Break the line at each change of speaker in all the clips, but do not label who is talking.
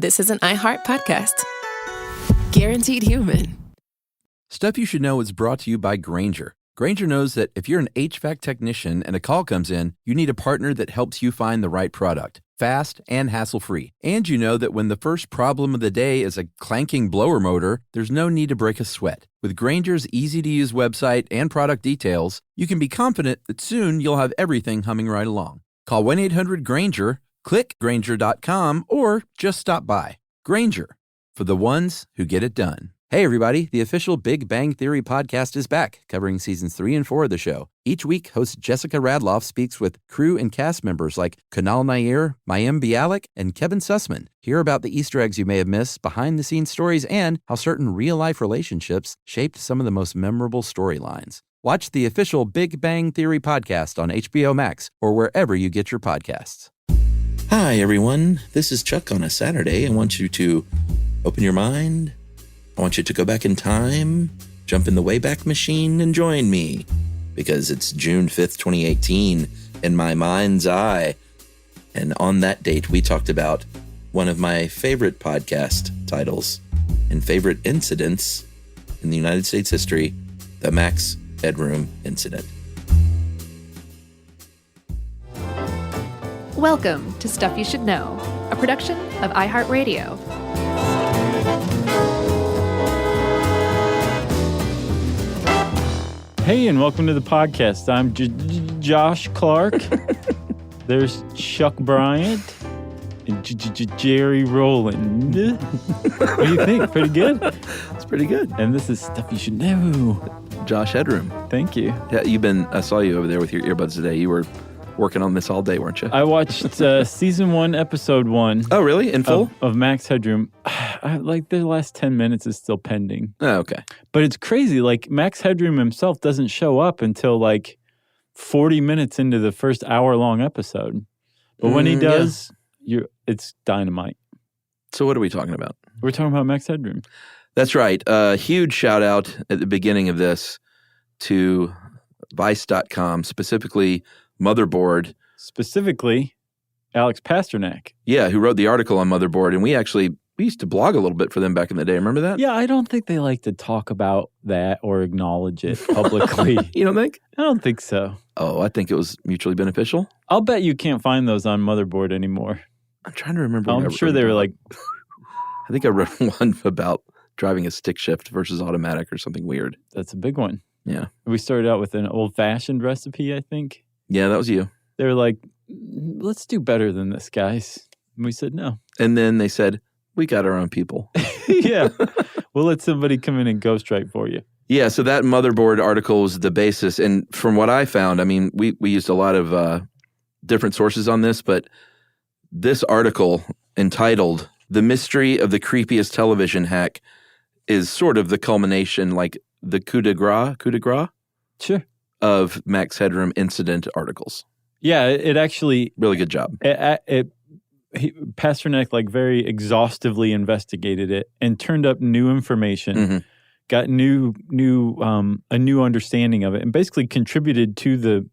This is an iHeart podcast. Guaranteed human.
Stuff You Should Know is brought to you by Grainger. Grainger knows that if you're an HVAC technician and a call comes in, you need a partner that helps you find the right product, fast and hassle-free. And you know that when the first problem of the day is a clanking blower motor, there's no need to break a sweat. With Grainger's easy-to-use website and product details, you can be confident that soon you'll have everything humming right along. Call 1-800-GRAINGER, click Grainger.com, or just stop by. Grainger, for the ones who get it done. Hey everybody, the official Big Bang Theory podcast is back, covering seasons 3 and 4 of the show. Each week, host Jessica Radloff speaks with crew and cast members like Kunal Nair, Mayim Bialik, and Kevin Sussman. Hear about the Easter eggs you may have missed, behind-the-scenes stories, and how certain real-life relationships shaped some of the most memorable storylines. Watch the official Big Bang Theory podcast on HBO Max or wherever you get your podcasts.
Hi everyone, this is Chuck on a Saturday. I want you to open your mind. I want you to go back in time, jump in the Wayback Machine, and join me. Because it's June 5th, 2018, in my mind's eye. And on that date, we talked about one of my favorite podcast titles and favorite incidents in the United States history, the Max Headroom Incident.
Welcome to Stuff You Should Know, a production of iHeartRadio.
Hey, and welcome to the podcast. I'm Josh Clark. There's Chuck Bryant and Jerry Rowland. What do you think? Pretty good?
It's pretty good.
And this is Stuff You Should Know.
Josh Headroom.
Thank you.
Yeah, I saw you over there with your earbuds today. You were working on this all day, weren't you?
I watched season 1, episode 1.
Oh, really? In full?
Of Max Headroom. Like the last 10 minutes is still pending.
Oh, okay.
But it's crazy. Like Max Headroom himself doesn't show up until like 40 minutes into the first hour-long episode. But when he does, it's dynamite.
So what are we talking about?
We're talking about Max Headroom.
That's right. Huge shout out at the beginning of this to Vice.com, specifically Motherboard.
Specifically, Alex Pasternak.
Yeah, who wrote the article on Motherboard. And we used to blog a little bit for them back in the day. Remember that?
Yeah, I don't think they like to talk about that or acknowledge it publicly.
You don't think?
I don't think so.
Oh, I think it was mutually beneficial.
I'll bet you can't find those on Motherboard anymore.
I'm trying to remember.
I'm sure they were like...
I think I read one about driving a stick shift versus automatic or something weird.
That's a big one.
Yeah.
We started out with an old-fashioned recipe, I think.
Yeah, that was you.
They were like, let's do better than this, guys. And we said no.
And then they said, we got our own people.
Yeah. We'll let somebody come in and ghostwrite for you.
Yeah, so that Motherboard article was the basis. And from what I found, I mean, we used a lot of different sources on this, but this article entitled The Mystery of the Creepiest Television Hack is sort of the culmination, like the coup de grace?
Sure.
Of Max Headroom Incident articles.
Yeah, it actually...
Really good job.
Pasternak like very exhaustively investigated it and turned up new information, got a new understanding of it, and basically contributed to the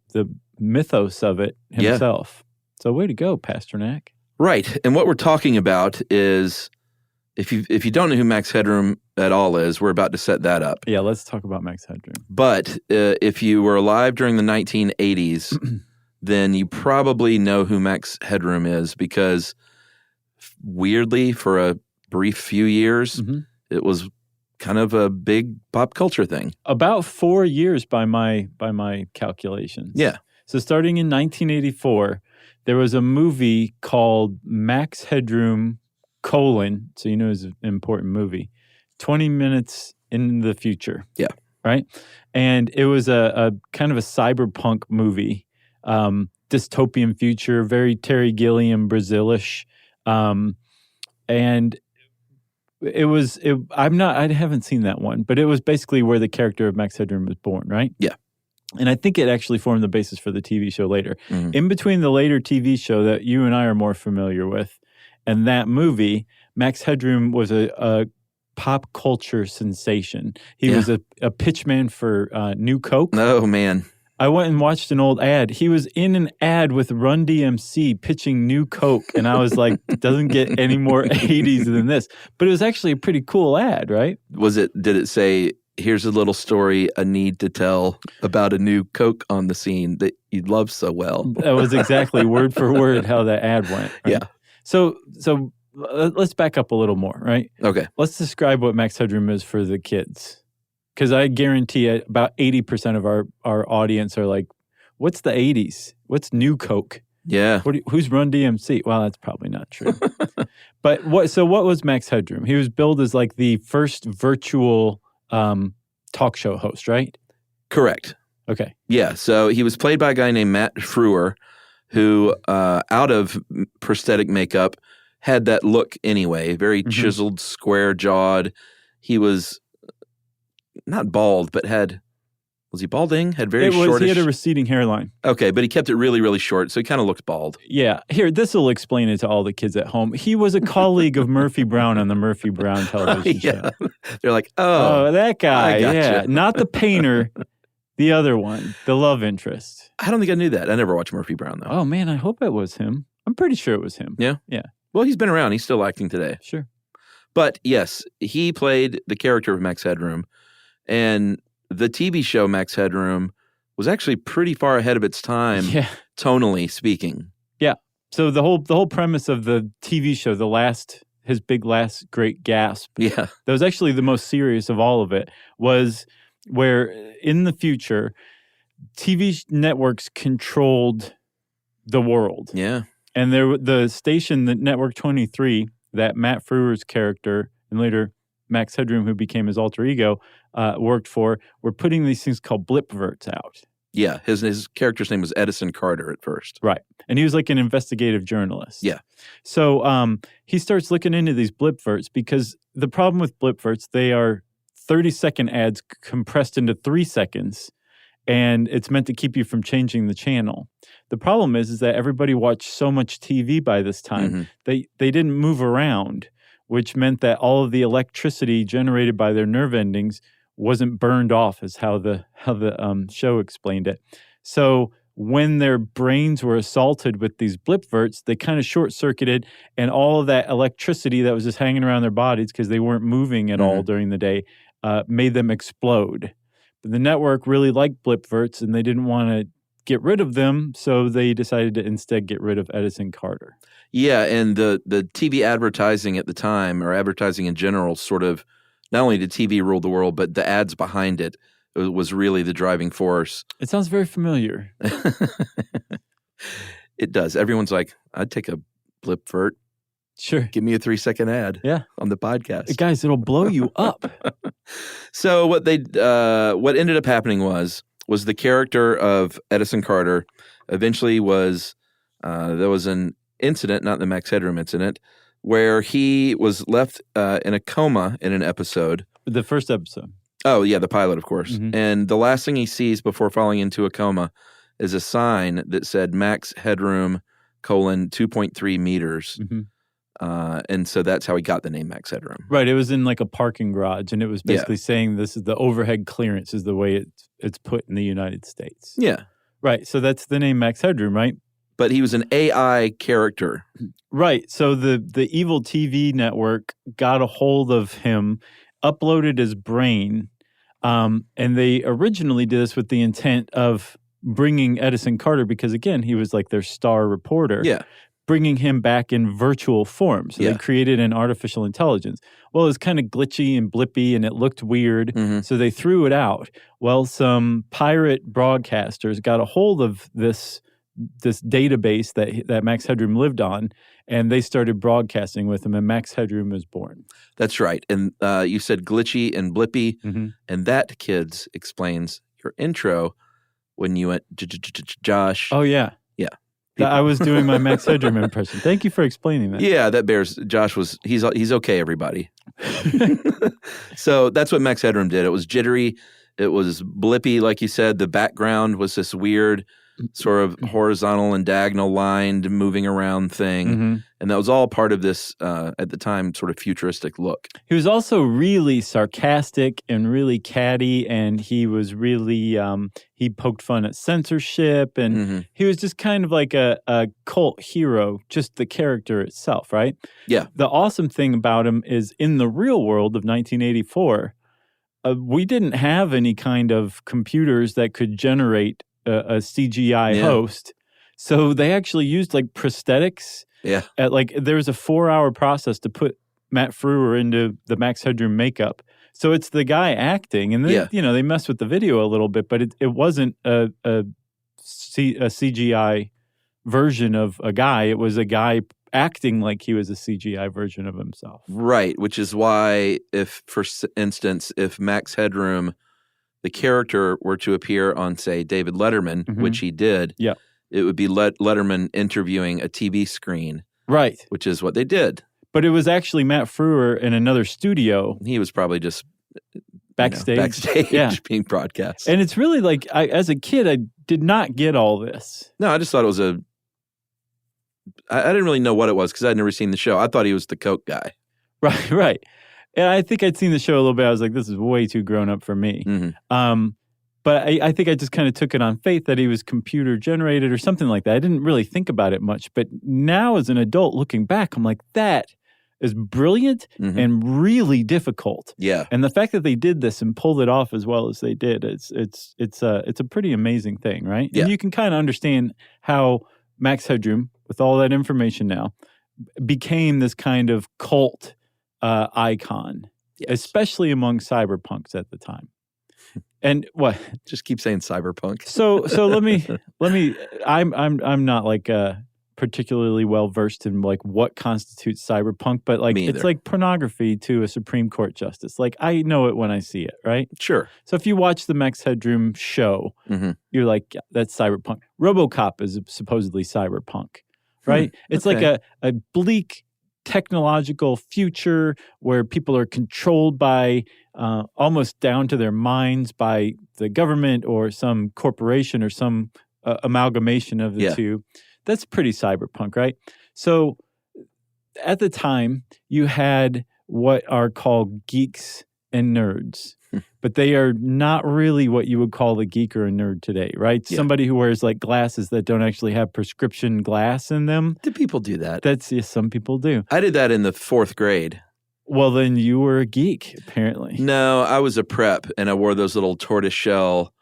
mythos of it himself. Yeah. So way to go, Pasternak.
Right. And what we're talking about is, if you don't know who Max Headroom at all is, we're about to set that up.
Yeah, let's talk about Max Headroom.
But if you were alive during the 1980s, then you probably know who Max Headroom is because, weirdly, for a brief few years, it was kind of a big pop culture thing.
About 4 years by my calculations.
Yeah.
So starting in 1984, there was a movie called Max Headroom, so you know it's an important movie, 20 minutes in the future.
Yeah.
Right? And it was a kind of a cyberpunk movie, dystopian future, very Terry Gilliam, Brazilish. And I haven't seen that one, but it was basically where the character of Max Headroom was born, right?
Yeah.
And I think it actually formed the basis for the TV show later. In between the later TV show that you and I are more familiar with and that movie, Max Headroom was a pop culture sensation. He was a pitchman for New Coke.
Oh, man.
I went and watched an old ad. He was in an ad with Run DMC pitching new Coke. And I was like, doesn't get any more 80s than this. But it was actually a pretty cool ad, right?
Did it say, here's a little story I need to tell about a new Coke on the scene that you love so well?
That was exactly word for word how that ad went. Right?
Yeah.
So let's back up a little more, right?
Okay.
Let's describe what Max Headroom is for the kids. Because I guarantee about 80% of our audience are like, what's the 80s? What's new Coke?
Yeah.
Who's Run DMC? Well, that's probably not true. But what was Max Headroom? He was billed as like the first virtual talk show host, right?
Correct.
Okay.
Yeah. So he was played by a guy named Matt Frewer, who out of prosthetic makeup had that look anyway, very chiseled, square-jawed. He was not bald, but was he balding? Had very shortish.
He had a receding hairline.
Okay, but he kept it really, really short, so he kind of looked bald.
Yeah. Here, this will explain it to all the kids at home. He was a colleague of Murphy Brown on the Murphy Brown television show.
They're like,
oh, that guy.
I gotcha.
Yeah. Not the painter, the other one, the love interest.
I don't think I knew that. I never watched Murphy Brown, though.
Oh, man, I hope it was him. I'm pretty sure it was him.
Yeah?
Yeah.
Well, he's been around. He's still acting today.
Sure.
But yes, he played the character of Max Headroom. And the TV show Max Headroom was actually pretty far ahead of its time, tonally speaking.
Yeah. So the whole premise of the TV show, his big last great gasp, that was actually the most serious of all of it, was where in the future, TV networks controlled the world.
Yeah.
And the station, the Network 23, that Matt Frewer's character, and later Max Headroom, who became his alter ego, worked for, were putting these things called blipverts out.
Yeah, his character's name was Edison Carter at first.
Right. And he was like an investigative journalist.
Yeah.
So he starts looking into these blipverts because the problem with blipverts, they are 30-second ads compressed into 3 seconds, and it's meant to keep you from changing the channel. The problem is that everybody watched so much TV by this time, they didn't move around, which meant that all of the electricity generated by their nerve endings wasn't burned off, is how the show explained it. So when their brains were assaulted with these blipverts, they kind of short-circuited, and all of that electricity that was just hanging around their bodies because they weren't moving at all during the day made them explode. But the network really liked blipverts, and they didn't want to get rid of them, so they decided to instead get rid of Edison Carter.
Yeah, and the TV advertising at the time, or advertising in general, sort of, not only did TV rule the world, but the ads behind it was really the driving force.
It sounds very familiar.
It does. Everyone's like, I'd take a blipvert.
Sure.
Give me a 3-second ad on the podcast.
Guys, it'll blow you up.
So what ended up happening was the character of Edison Carter eventually was, there was an incident, not the Max Headroom incident, where he was left in a coma in an episode.
The first episode.
Oh, yeah, the pilot, of course. And the last thing he sees before falling into a coma is a sign that said Max Headroom, 2.3 meters. And so that's how he got the name Max Headroom.
Right. It was in like a parking garage, and it was basically saying this is the overhead clearance is the way it's put in the United States.
Yeah.
Right. So that's the name Max Headroom, right?
But he was an AI character. Right.
So the evil TV network got a hold of him, uploaded his brain, and they originally did this with the intent of bringing Edison Carter, because again, he was like their star reporter.
Yeah.
Bringing him back in virtual form. So they created an artificial intelligence. Well, it was kind of glitchy and blippy, and it looked weird, so they threw it out. Well, some pirate broadcasters got a hold of this database that Max Headroom lived on, and they started broadcasting with him, and Max Headroom was born.
That's right. And you said glitchy and blippy, and that, kids, explains your intro when you went, Josh.
Oh, yeah.
Yeah.
I was doing my Max Headroom impression. Thank you for explaining that.
Yeah, that bears. Josh he's okay, everybody. So that's what Max Headroom did. It was jittery. It was blippy, like you said. The background was this weird sort of horizontal and diagonal lined moving around thing.
And that was all part of this, at the time, sort of futuristic look.
He was also really sarcastic and really catty, and he was really, he poked fun at censorship, and he was just kind of like a cult hero, just the character itself, right?
Yeah.
The awesome thing about him is in the real world of 1984, we didn't have any kind of computers that could generate a CGI host. So they actually used like prosthetics.
Yeah.
There was a 4-hour process to put Matt Frewer into the Max Headroom makeup. So it's the guy acting, and they, they messed with the video a little bit, but it wasn't a CGI version of a guy. It was a guy acting like he was a CGI version of himself.
Right, which is why if, for instance, if Max Headroom, the character, were to appear on, say, David Letterman, which he did, it would be Letterman interviewing a TV screen.
Right.
Which is what they did.
But it was actually Matt Frewer in another studio.
He was probably just
backstage
being broadcast.
And it's really like, as a kid, I did not get all this.
No, I just thought it was I didn't really know what it was because I'd never seen the show. I thought he was the Coke guy.
Right. And I think I'd seen the show a little bit. I was like, this is way too grown up for me. But I think I just kind of took it on faith that he was computer generated or something like that. I didn't really think about it much. But now as an adult looking back, I'm like, that is brilliant and really difficult.
Yeah.
And the fact that they did this and pulled it off as well as they did, it's a pretty amazing thing, right?
Yeah.
And you can kind of understand how Max Headroom, with all that information now, became this kind of cult icon, especially among cyberpunks at the time. And what?
Just keep saying cyberpunk.
So let me. I'm not like particularly well versed in like what constitutes cyberpunk, but like it's like pornography to a Supreme Court justice. Like I know it when I see it, right?
Sure.
So if you watch the Max Headroom show, you're like, yeah, that's cyberpunk. RoboCop is supposedly cyberpunk, right? It's like a bleak technological future where people are controlled by almost down to their minds by the government or some corporation or some amalgamation of the two. That's pretty cyberpunk, right? So at the time, you had what are called geeks and nerds, but they are not really what you would call a geek or a nerd today, right? Yeah. Somebody who wears like glasses that don't actually have prescription glass in them.
Do people do that?
Yes, some people do.
I did that in the 4th grade.
Well, then you were a geek, apparently.
No, I was a prep, and I wore those little tortoiseshell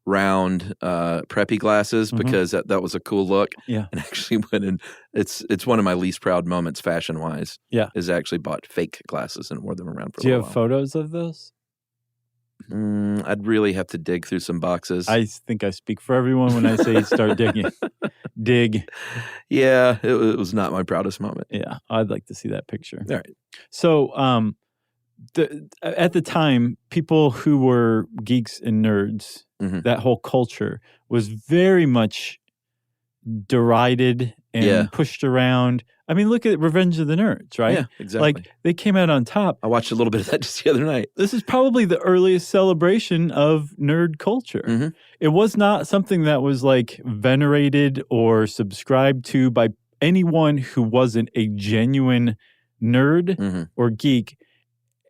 round preppy glasses because that was a cool look.
Yeah.
And actually went in, it's one of my least proud moments fashion-wise.
Yeah.
Is I actually bought fake glasses and wore them around for a while.
Do you have photos of those?
I'd really have to dig through some boxes.
I think I speak for everyone when I say start digging. Dig.
Yeah, it was not my proudest moment.
Yeah, I'd like to see that picture.
All right.
So at the time, people who were geeks and nerds, that whole culture was very much derided and pushed around. I mean, look at Revenge of the Nerds, right?
Yeah, exactly.
Like, they came out on top.
I watched a little bit of that just the other night.
This is probably the earliest celebration of nerd culture. It was not something that was, like, venerated or subscribed to by anyone who wasn't a genuine nerd or geek.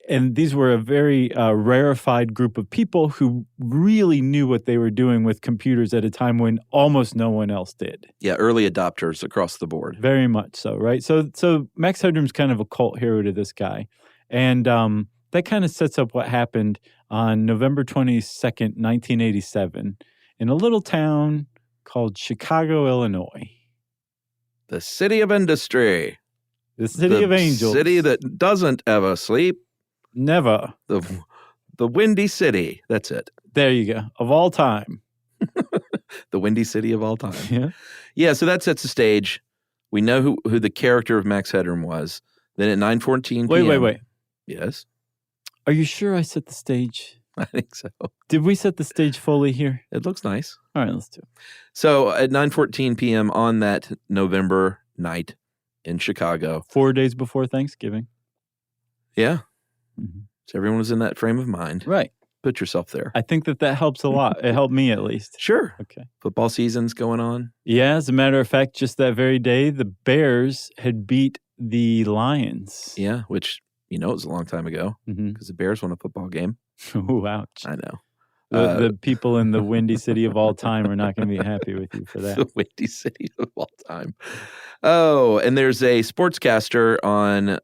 And these were a very rarefied group of people who really knew what they were doing with computers at a time when almost no one else did.
Yeah, early adopters across the board.
Very much so, right? So Max Headroom's kind of a cult hero to this guy. And that kind of sets up what happened on November 22nd, 1987, in a little town called Chicago, Illinois.
The city of industry.
The city of angels.
The city that doesn't ever sleep.
Never.
The Windy City. That's it.
There you go. Of all time.
The Windy City of all time.
Yeah.
Yeah, so that sets the stage. We know who the character of Max Headroom was. Then at 9:14 p.m.
Wait.
Yes?
Are you sure I set the stage?
I think so.
Did we set the stage fully here?
It looks nice.
All right, let's do it.
So at 9:14 p.m. on that November night in Chicago.
4 days before Thanksgiving.
Yeah. So everyone was in that frame of mind.
Right.
put yourself there.
I think that helps a lot. It helped me at least.
Sure.
Okay.
Football season's going on.
Yeah, as a matter of fact, just that very day, the Bears had beat the Lions.
Yeah, which, it was a long time ago because the Bears won a football game.
Ooh, ouch.
I know.
The people in the windy city of all time are not going to be happy with you for that.
The windy city of all time. Oh, and there's a sportscaster on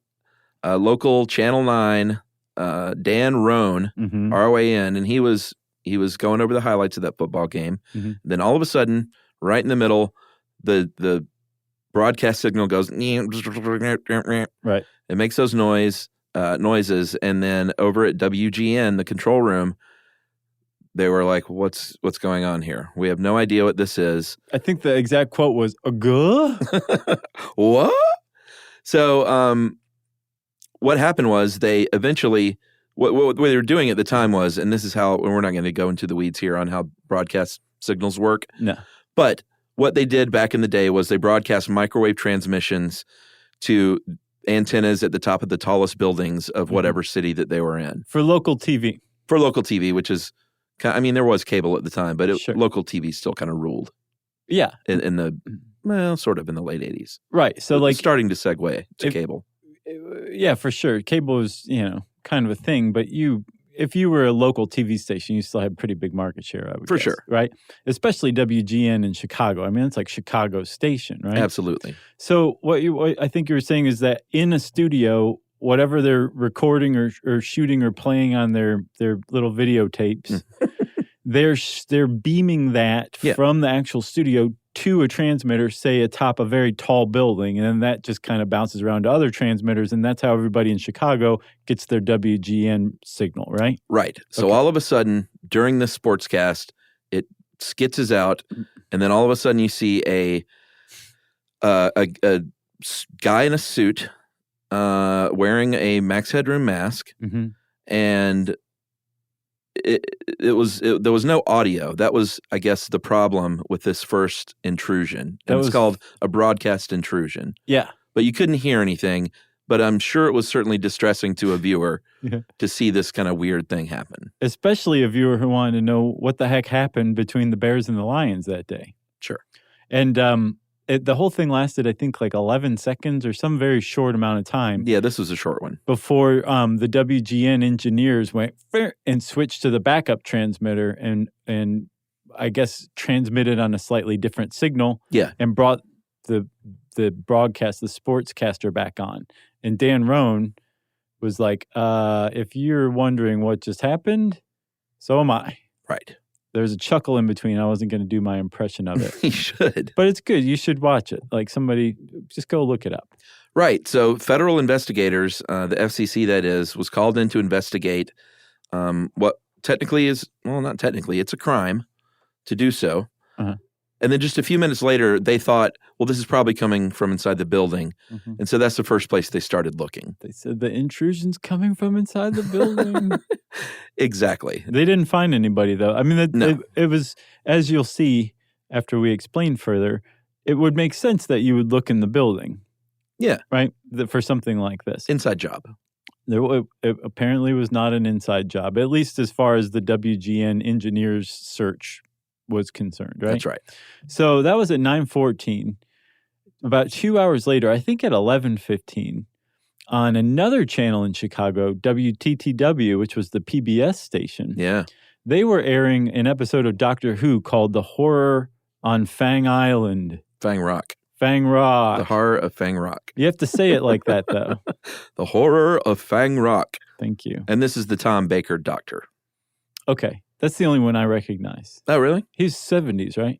local Channel 9, Dan Roan, R-O-A-N, and he was going over the highlights of that football game. Then all of a sudden, right in the middle, the broadcast signal goes,
right.
It makes those noises, and then over at WGN, the control room, they were like, what's going on here? We have no idea what this is.
I think the exact quote was, "Guh?"
What? So what happened was they eventually, what they were doing at the time was, and this is how, we're not going to go into the weeds here on how broadcast signals work.
No.
But what they did back in the day was they broadcast microwave transmissions to antennas at the top of the tallest buildings of whatever city that they were in.
For local TV.
For local TV, which is, there was cable at the time, but
Sure.
local TV still kind of ruled.
Yeah.
In the sort of in the late 80s.
Right. So
It's starting to segue to cable.
Yeah, for sure. Cable is, kind of a thing, but if you were a local TV station, you still had pretty big market share, I would
For
guess,
sure.
right? Especially WGN in Chicago. It's like Chicago's station, right?
Absolutely.
So what I think you were saying is that in a studio, whatever they're recording or shooting or playing on their little videotapes, they're beaming that from the actual studio to a transmitter, say atop a very tall building, and then that just kind of bounces around to other transmitters, and that's how everybody in Chicago gets their WGN signal, right?
Right. So all of a sudden, during this sportscast, it skitzes out, and then all of a sudden you see a guy in a suit wearing a Max Headroom mask, and there was no audio. That was, I guess, the problem with this first intrusion. And it's called a broadcast intrusion.
Yeah.
But you couldn't hear anything, but I'm sure it was certainly distressing to a viewer to see this kind of weird thing happen.
Especially a viewer who wanted to know what the heck happened between the Bears and the Lions that day.
Sure.
And the whole thing lasted, I think, like 11 seconds or some very short amount of time.
Yeah, this was a short one.
Before the WGN engineers went and switched to the backup transmitter and I guess transmitted on a slightly different signal.
Yeah.
And brought the broadcast, the sportscaster back on. And Dan Roan was like, if you're wondering what just happened, so am I.
Right.
There's a chuckle in between. I wasn't going to do my impression of it.
You should.
But it's good. You should watch it. Like somebody, just go look it up.
Right. So federal investigators, the FCC that is, was called in to investigate what technically is, well, not technically, it's a crime to do so. And then just a few minutes later, they thought, well, this is probably coming from inside the building. And so that's the first place they started looking.
They said the intrusion's coming from inside the building.
Exactly.
They didn't find anybody, though. It was, as you'll see after we explain further, it would make sense that you would look in the building.
Yeah.
Right? For something like this.
Inside job.
It apparently was not an inside job, at least as far as the WGN engineers search was concerned, right?
That's right.
So that was at 9:14. About 2 hours later, I think at 11:15, on another channel in Chicago, WTTW, which was the PBS station, they were airing an episode of Doctor Who called The Horror on Fang Island.
Fang Rock.
Fang Rock.
The Horror of Fang Rock.
You have to say it like that, though.
The Horror of Fang Rock.
Thank you.
And this is the Tom Baker Doctor.
Okay. That's the only one I recognize.
Oh, really?
He's 70s, right?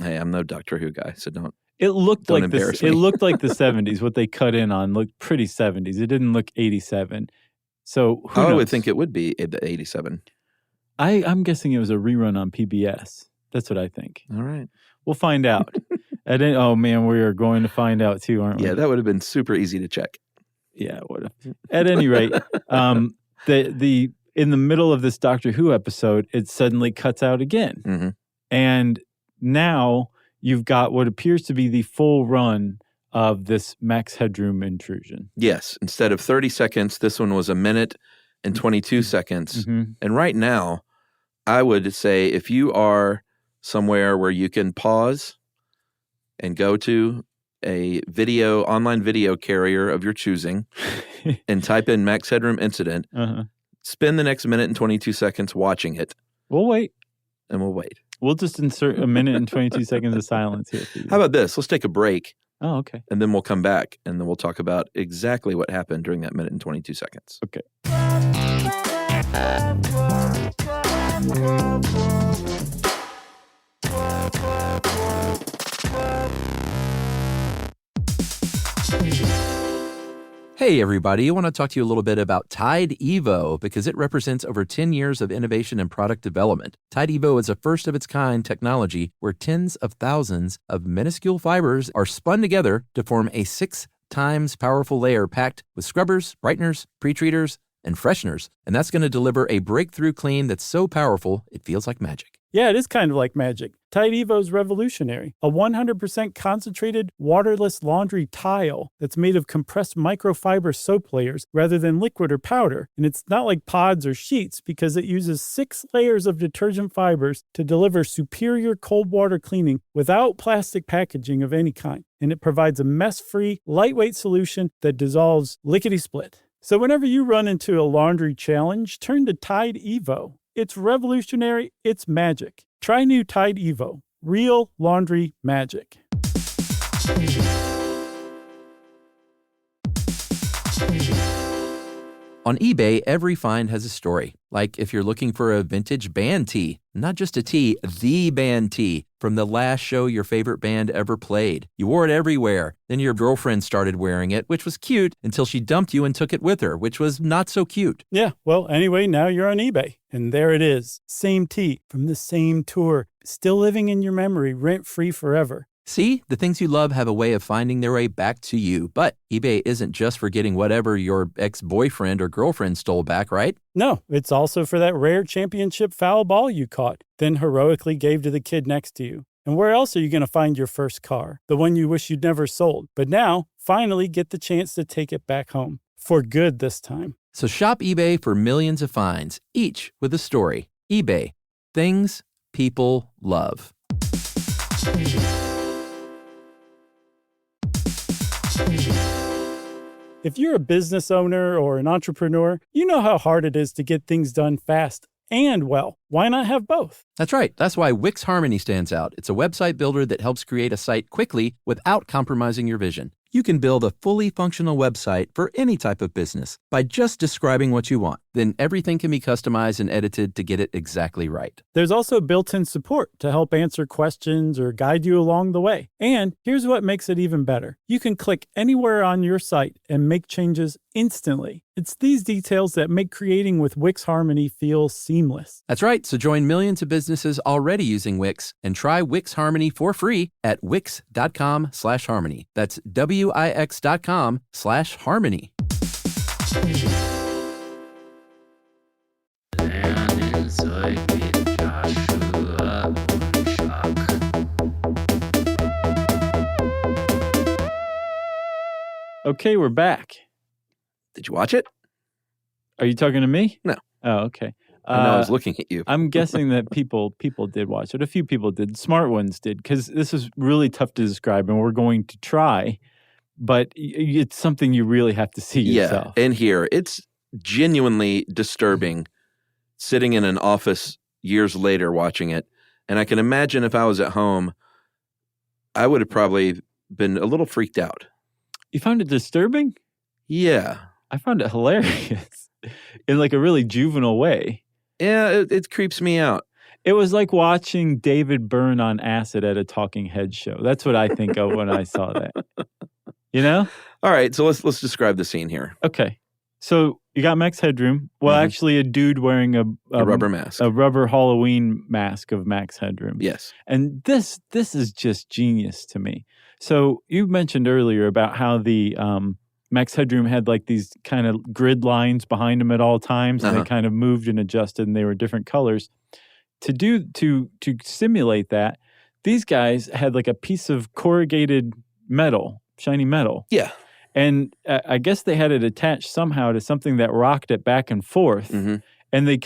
Hey, I'm no Doctor Who guy, so don't.
It looked
Don't
like
embarrass me.
It looked like the 70s. What they cut in on looked pretty 70s. It didn't look 87. So who knows?
I would think it would be the 87.
I'm guessing it was a rerun on PBS. That's what I think.
All right. We'll
find out. Oh, man, we are going to find out too, aren't we?
Yeah, that would have been super easy to check.
Yeah, it would have. At any rate, in the middle of this Doctor Who episode, it suddenly cuts out again. And now you've got what appears to be the full run of this Max Headroom intrusion.
Yes. Instead of 30 seconds, this one was a minute and 22 seconds.
Mm-hmm.
And right now, I would say if you are somewhere where you can pause and go to a online video carrier of your choosing and type in Max Headroom Incident, spend the next minute and 22 seconds watching it.
We'll wait.
And we'll wait.
We'll just insert a minute and 22 seconds of silence here for you.
How about this? Let's take a break.
Oh, okay.
And then we'll come back and then we'll talk about exactly what happened during that minute and 22 seconds.
Okay.
Hey, everybody. I want to talk to you a little bit about Tide Evo because it represents over 10 years of innovation and product development. Tide Evo is a first-of-its-kind technology where tens of thousands of minuscule fibers are spun together to form a 6 times powerful layer packed with scrubbers, brighteners, pre-treaters, and fresheners. And that's going to deliver a breakthrough clean that's so powerful, it feels like magic.
Yeah, it is kind of like magic. Tide Evo is revolutionary. A 100% concentrated, waterless laundry tile that's made of compressed microfiber soap layers rather than liquid or powder. And it's not like pods or sheets because it uses 6 layers of detergent fibers to deliver superior cold water cleaning without plastic packaging of any kind. And it provides a mess-free, lightweight solution that dissolves lickety-split. So whenever you run into a laundry challenge, turn to Tide Evo. It's revolutionary. It's magic. Try new Tide Evo. Real laundry magic.
On eBay, every find has a story. Like if you're looking for a vintage band tee, not just a tee, the band tee from the last show your favorite band ever played. You wore it everywhere. Then your girlfriend started wearing it, which was cute until she dumped you and took it with her, which was not so cute.
Yeah, well, anyway, now you're on eBay. And there it is. Same tee from the same tour. Still living in your memory, rent-free forever.
See, the things you love have a way of finding their way back to you. But eBay isn't just for getting whatever your ex-boyfriend or girlfriend stole back, right?
No, it's also for that rare championship foul ball you caught, then heroically gave to the kid next to you. And where else are you going to find your first car? The one you wish you'd never sold. But now, finally get the chance to take it back home. For good this time.
So shop eBay for millions of finds, each with a story. eBay. Things people love.
If you're a business owner or an entrepreneur, you know how hard it is to get things done fast and well. Why not have both?
That's right. That's why Wix Harmony stands out. It's a website builder that helps create a site quickly without compromising your vision. You can build a fully functional website for any type of business by just describing what you want. Then everything can be customized and edited to get it exactly right.
There's also built-in support to help answer questions or guide you along the way. And here's what makes it even better. You can click anywhere on your site and make changes instantly. It's these details that make creating with Wix Harmony feel seamless.
That's right. So join millions of businesses already using Wix and try Wix Harmony for free at wix.com/harmony. That's wix.com/harmony.
Okay, we're back.
Did you watch it?
Are you talking to me?
No.
Oh, okay.
I know I was looking at you.
I'm guessing that people did watch it. A few people did. Smart ones did, because this is really tough to describe, and we're going to try. But it's something you really have to see yourself.
Yeah, and here, it's genuinely disturbing sitting in an office years later watching it. And I can imagine if I was at home, I would have probably been a little freaked out.
You found it disturbing?
Yeah.
I found it hilarious in like a really juvenile way.
Yeah, it creeps me out.
It was like watching David Byrne on acid at a Talking Heads show. That's what I think of when I saw that. You know?
All right, so let's describe the scene here.
Okay. So you got Max Headroom. Well, actually a dude wearing a
rubber mask.
A rubber Halloween mask of Max Headroom.
Yes.
And this is just genius to me. So you mentioned earlier about how the Max Headroom had like these kind of grid lines behind him at all times, and they kind of moved and adjusted, and they were different colors. To simulate that, these guys had like a piece of corrugated metal, shiny metal.
Yeah.
And I guess they had it attached somehow to something that rocked it back and forth.
Mm-hmm.
And they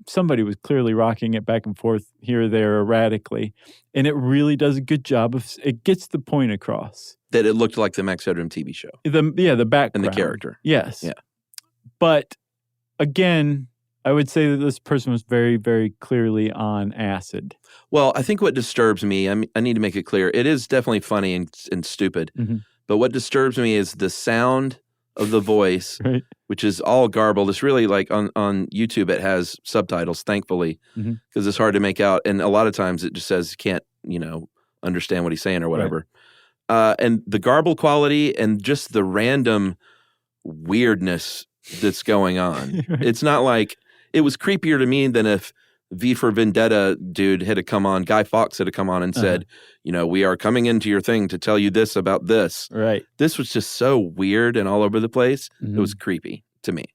somebody was clearly rocking it back and forth here or there erratically. And it really does a good job it gets the point across.
That it looked like the Max Headroom TV show.
The background.
And the character.
Yes.
Yeah.
But again, I would say that this person was very, very clearly on acid.
Well, I think what disturbs me, I need to make it clear, it is definitely funny and stupid.
Mm-hmm.
But what disturbs me is the sound of the voice,
right.
which is all garbled. It's really like on YouTube, it has subtitles, thankfully, because it's hard to make out. And a lot of times it just says, can't, understand what he's saying or whatever. Right. And the garbled quality and just the random weirdness that's going on. Right. It's not like, it was creepier to me than if V for Vendetta dude had to come on, Guy Fawkes had to come on and said, we are coming into your thing to tell you this about this.
Right.
This was just so weird and all over the place. Mm-hmm. It was creepy to me.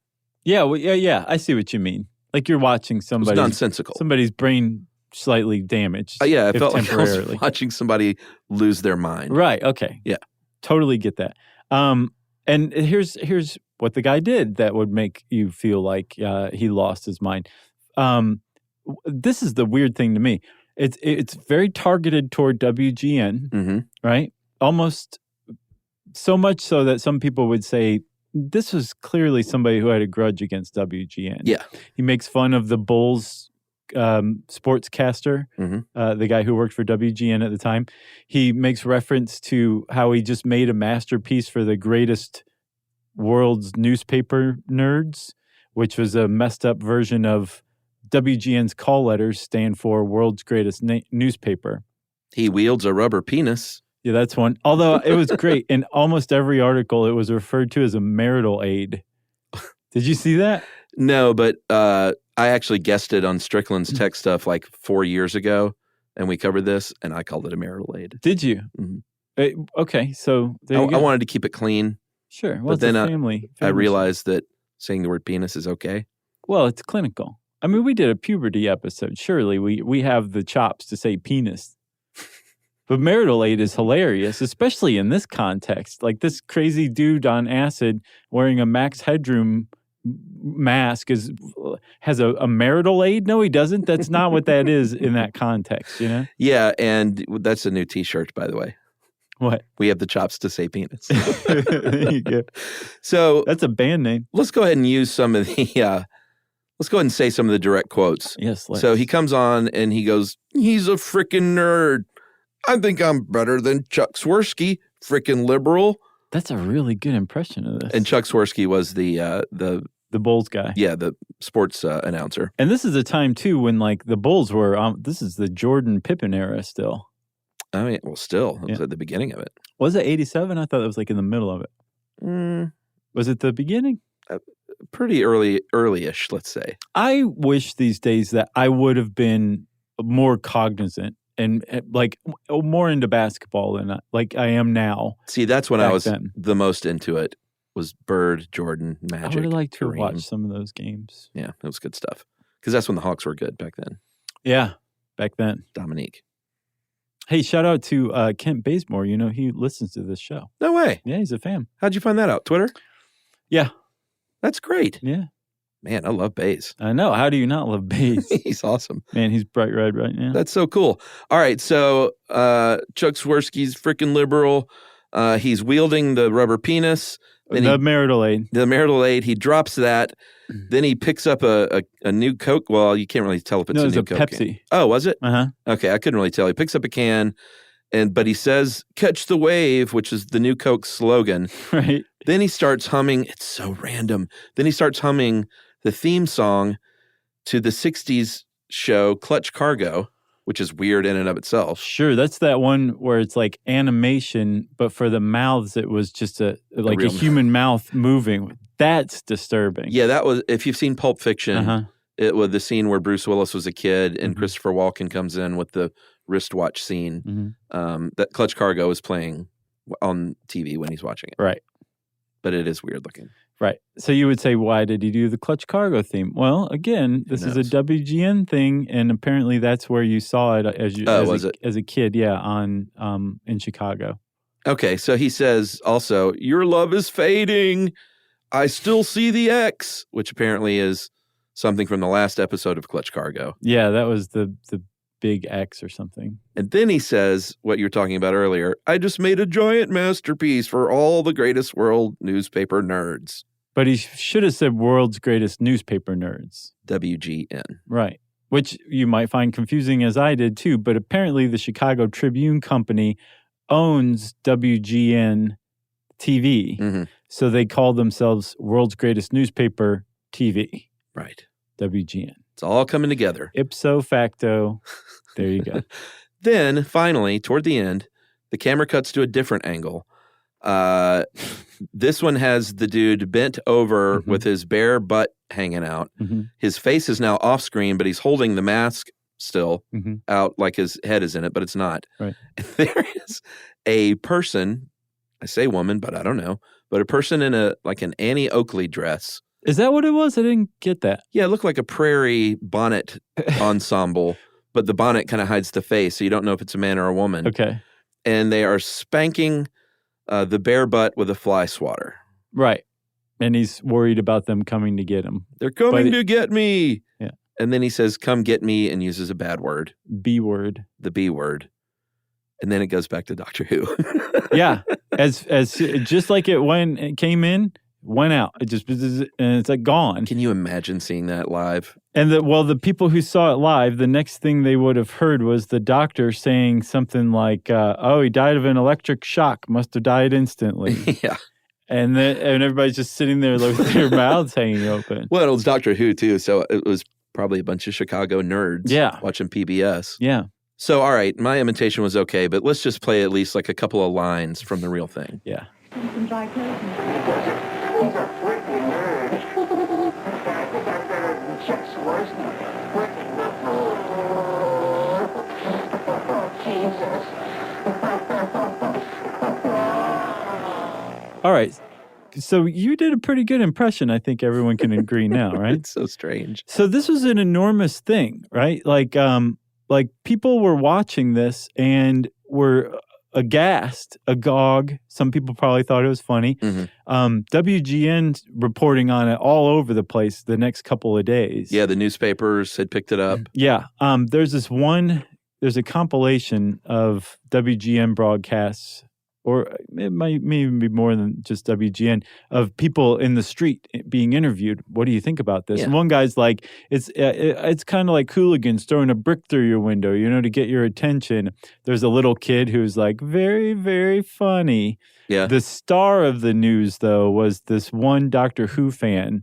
Yeah, well, yeah. I see what you mean. Like you're watching somebody's
nonsensical.
Somebody's brain slightly damaged.
Yeah, it felt like I was watching somebody lose their mind.
Right. Okay.
Yeah.
Totally get that. And here's what the guy did that would make you feel like he lost his mind. This is the weird thing to me. It's very targeted toward WGN, right? Almost so much so that some people would say this was clearly somebody who had a grudge against WGN.
Yeah.
He makes fun of the Bulls sportscaster, the guy who worked for WGN at the time. He makes reference to how he just made a masterpiece for the greatest world's newspaper nerds, which was a messed up version of WGN's call letters stand for world's greatest newspaper. He wields a rubber penis. Yeah, that's one. Although it was great. In almost every article, it was referred to as a marital aid. Did you see that? No, but I actually guessed it on Strickland's tech stuff like 4 years ago, and we covered this, and I called it a marital aid. Did you? Mm-hmm. Okay, so there you go. I wanted to keep it clean. Sure. Well, but then I realized that saying the word penis is okay. Well, it's clinical. I mean, we did a puberty episode. Surely we have the chops to say penis. But marital aid is hilarious, especially in this context. Like this crazy dude on acid wearing a Max Headroom mask has a marital aid? No, he doesn't. That's not what that is in that context, you know? Yeah, and that's a new T-shirt, by the way. What? We have the chops to say penis. There you go. So that's a band name. Let's go ahead and use some of the let's go ahead and say some of the direct quotes. Yes, let's. So he comes on and he goes, "He's a freaking nerd. I think I'm better than Chuck Swirsky, freaking liberal." That's a really good impression of this. And Chuck Swirsky was the Bulls guy. Yeah, the sports announcer. And this is a time too when like the Bulls were this is the Jordan Pippen era still. I mean, well, still, it was at the beginning of it. Was it 87? I thought it was like in the middle of it. Was it the beginning? Pretty early-ish, let's say. I wish these days that I would have been more cognizant and like more into basketball than like I am now. See, that's when I was the most into it. Was Bird, Jordan, Magic. I would have liked to have watched some of those games. Yeah, it was good stuff. Because that's when the Hawks were good back then. Yeah, back then. Dominique. Hey, shout out to Kent Bazemore. You know, he listens to this show. No way. Yeah, he's a fan. How'd you find that out? Twitter? Yeah. That's great. Yeah. Man, I love Baze. I know. How do you not love Baze? He's awesome. Man, he's bright red right now. That's so cool. All right, so Chuck Swirsky's freaking liberal. He's wielding the rubber penis. The marital aid. The marital aid. He drops that. Then he picks up a new Coke. Well, you can't really tell if it's a new Coke. Pepsi. Can. Oh, was it? Uh-huh. Okay, I couldn't really tell. He picks up a can, but he says, "Catch the wave," which is the new Coke slogan. Right. Then he starts humming. It's so random. Then he starts humming the theme song to the 60s show Clutch Cargo, which is weird in and of itself. Sure, that's that one where it's like animation, but for the mouths, it was just a human mouth moving. That's disturbing. Yeah, that was, if you've seen Pulp Fiction, it was the scene where Bruce Willis was a kid and Christopher Walken comes in with the wristwatch scene. That Clutch Cargo is playing on TV when he's watching it. Right. But it is weird looking. Right. So you would say, why did he do the Clutch Cargo theme? Well, again, this is a WGN thing, and apparently that's where you saw it as a kid, on in Chicago.
Okay, so he says also, your love is fading. I still see the X, which apparently is something from the last episode of Clutch Cargo.
Yeah, that was the big X or something.
And then he says what you were talking about earlier. I just made a giant masterpiece for all the greatest world newspaper nerds.
But he should have said world's greatest newspaper nerds.
WGN.
Right. Which you might find confusing as I did too. But apparently the Chicago Tribune Company owns WGN TV.
Mm-hmm.
So they call themselves world's greatest newspaper TV.
Right.
WGN.
It's all coming together.
Ipso facto. There you go.
Then, finally, toward the end, the camera cuts to a different angle. This one has the dude bent over with his bare butt hanging out.
Mm-hmm.
His face is now off screen, but he's holding the mask still out like his head is in it, but it's not.
Right.
And there is a person, I say woman, but I don't know, but a person in an Annie Oakley dress.
Is that what it was? I didn't get that.
Yeah, it looked like a prairie bonnet ensemble, but the bonnet kind of hides the face, so you don't know if it's a man or a woman.
Okay.
And they are spanking the bare butt with a fly swatter.
Right. And he's worried about them coming to get him.
They're coming to get me.
Yeah.
And then he says, come get me, and uses a bad word.
B word.
The B word. And then it goes back to Doctor Who.
Yeah. As just like it came in, went out. It just, and it's like gone.
Can you imagine seeing that live?
And the people who saw it live, the next thing they would have heard was the doctor saying something like, oh, he died of an electric shock, must have died instantly.
Yeah.
And everybody's just sitting there with their mouths hanging open.
Well, it was Doctor Who, too, so it was probably a bunch of Chicago nerds watching PBS.
Yeah.
So, all right, my imitation was okay, but let's just play at least like a couple of lines from the real thing.
Yeah. All right. So you did a pretty good impression. I think everyone can agree now, right?
It's so strange.
So this was an enormous thing, right? Like people were watching this and were aghast, agog. Some people probably thought it was funny. WGN reporting on it all over the place the next couple of days.
Yeah, the newspapers had picked it up.
Yeah. There's a compilation of WGN broadcasts, or it may even be more than just WGN, of people in the street being interviewed. What do you think about this?
Yeah.
And one guy's like, it's kind of like hooligans throwing a brick through your window, to get your attention. There's a little kid who's like, very, very funny.
Yeah.
The star of the news, though, was this one Doctor Who fan,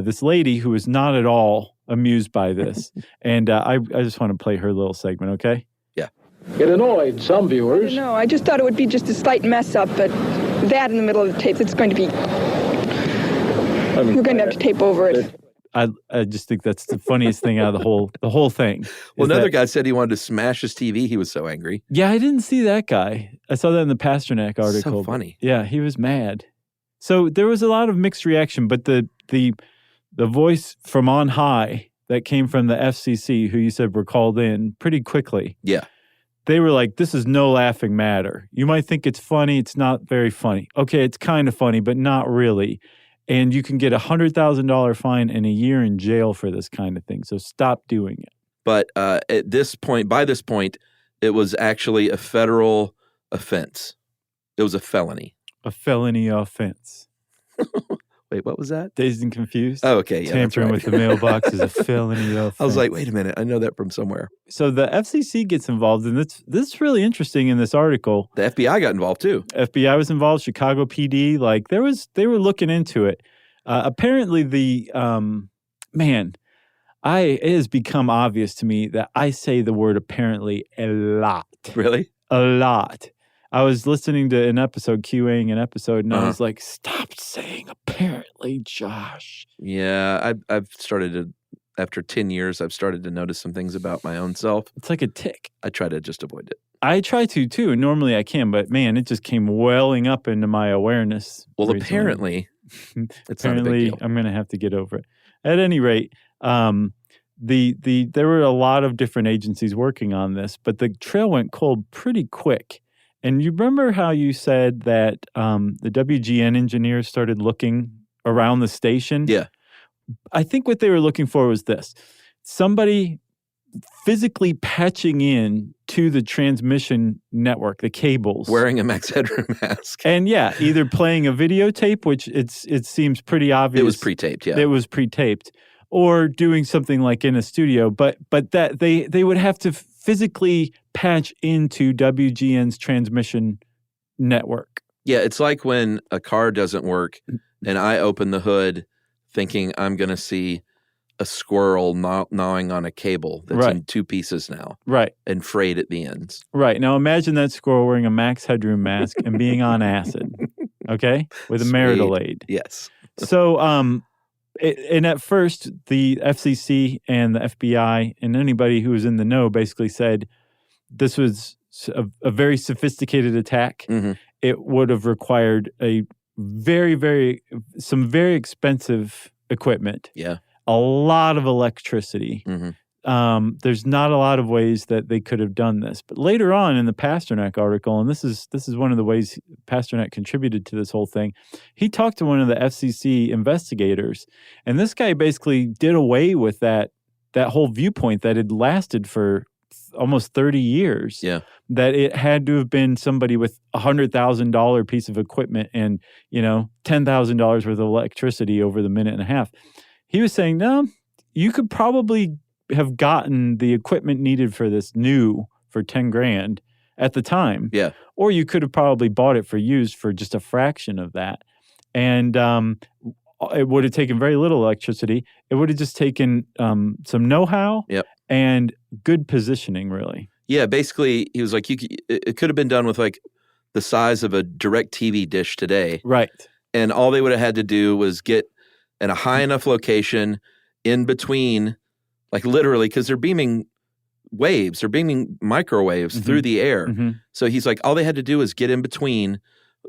this lady who was not at all amused by this. And I just want to play her little segment, okay?
It annoyed some viewers.
No, I just thought it would be just a slight mess up, but that in the middle of the tape, it's going to be... We're going to have to tape over it.
I just think that's the funniest thing out of the whole thing.
Well, another guy said he wanted to smash his TV. He was so angry.
Yeah, I didn't see that guy. I saw that in the Pasternak article.
So funny.
Yeah, he was mad. So there was a lot of mixed reaction, but the voice from on high that came from the FCC, who you said were called in pretty quickly.
Yeah.
They were like, this is no laughing matter. You might think it's funny. It's not very funny. Okay, it's kind of funny, but not really. And you can get $100,000 fine and a year in jail for this kind of thing. So stop doing it.
But by this point, it was actually a federal offense. It was a felony.
A felony offense.
Wait, what was that?
Dazed and confused.
Oh, okay. Yeah,
tampering with the mailbox is a felony offense.
I was like, wait a minute. I know that from somewhere.
So the FCC gets involved, and this is really interesting in this article.
The FBI got involved too.
FBI was involved. Chicago PD, they were looking into it. Apparently, it has become obvious to me that I say the word apparently a lot.
Really?
A lot. I was listening to an episode, QAing an episode, and I was like, stop saying apparently, Josh.
Yeah, I've started to, after 10 years, I've started to notice some things about my own self.
It's like a tick.
I try to just avoid it.
I try to, too. Normally I can, but man, it just came welling up into my awareness.
Well,
recently.
Apparently, it's not a big deal.
I'm going to have to get over it. At any rate, there were a lot of different agencies working on this, but the trail went cold pretty quick. And you remember how you said that the WGN engineers started looking around the station?
Yeah.
I think what they were looking for was this. Somebody physically patching in to the transmission network, the cables.
Wearing a Max Headroom mask.
And yeah, either playing a videotape, which it seems pretty obvious.
It was pre-taped, yeah.
It was pre-taped. Or doing something like in a studio. But that they would have to physically patch into WGN's transmission network.
Yeah, it's like when a car doesn't work and I open the hood thinking I'm going to see a squirrel gnawing on a cable that's in two pieces now.
Right.
And frayed at the ends.
Right. Now imagine that squirrel wearing a Max Headroom mask and being on acid, okay? With a marital aid.
Yes.
So, and at first, the FCC and the FBI and anybody who was in the know basically said this was a very sophisticated attack.
Mm-hmm.
It would have required some very expensive equipment.
Yeah.
A lot of electricity.
Mm-hmm.
There's not a lot of ways that they could have done this. But later on in the Pasternak article, and this is one of the ways Pasternak contributed to this whole thing, he talked to one of the FCC investigators, and this guy basically did away with that whole viewpoint that had lasted for almost 30 years.
Yeah.
That it had to have been somebody with $100,000 piece of equipment and, $10,000 worth of electricity over the minute and a half. He was saying, no, you could probably have gotten the equipment needed for this new for $10,000 at the time.
Yeah. Or
you could have probably bought it for used for just a fraction of that. And it would have taken very little electricity. It would have just taken some know-how and good positioning, really. Yeah,
basically, he was like, it could have been done with like the size of a direct TV dish today.
Right.
And all they would have had to do was get in a high enough location in between, like literally, because they're beaming waves, they're beaming microwaves through the air.
Mm-hmm.
So he's like, all they had to do was get in between